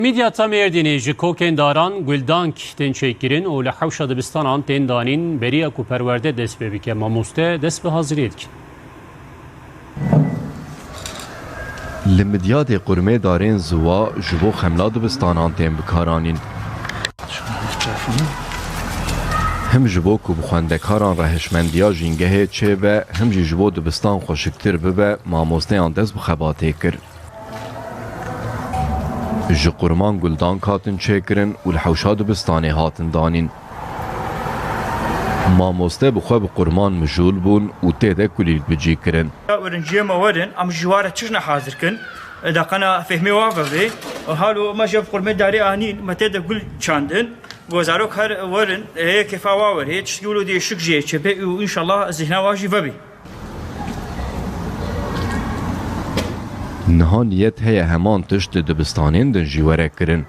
Midyata Mêrdînê ji kokên Guldank tên çêkirin û li hewşa dibistanan tên danîn beriya ku perwerde dest pê bike mamoste dest bi haziriyê dikin. Li midyatê qurmêdarên ziwa ji bo xemla dibistanan tên bikaranîn. Hem ji bo ku bi xwendekaran re hişmendiya jîngehê çêbe, hem jî ji bo dibistan xweşiktir bibe, mamosteyan dest bi xebatê kir. Ji qurman Guldank hatin çêkirin û li hewşa dibistanê hatin danîn. Mamoste bi xwe bi qurman mijûl bûn û tê de kulîlk bicî kirin. Öğrenciye verin ama jivara çişne hazır kin. Dakana fehmi vavve. Halu ma jab qurme dari anin mate de gul çandın. Gozarok her verin kefa vaver. Hiç yolu diye şık jeye çepe inşallah zihna vaji vabi. Niha niyet heye heman tişt di dibistanên din jî were kirin.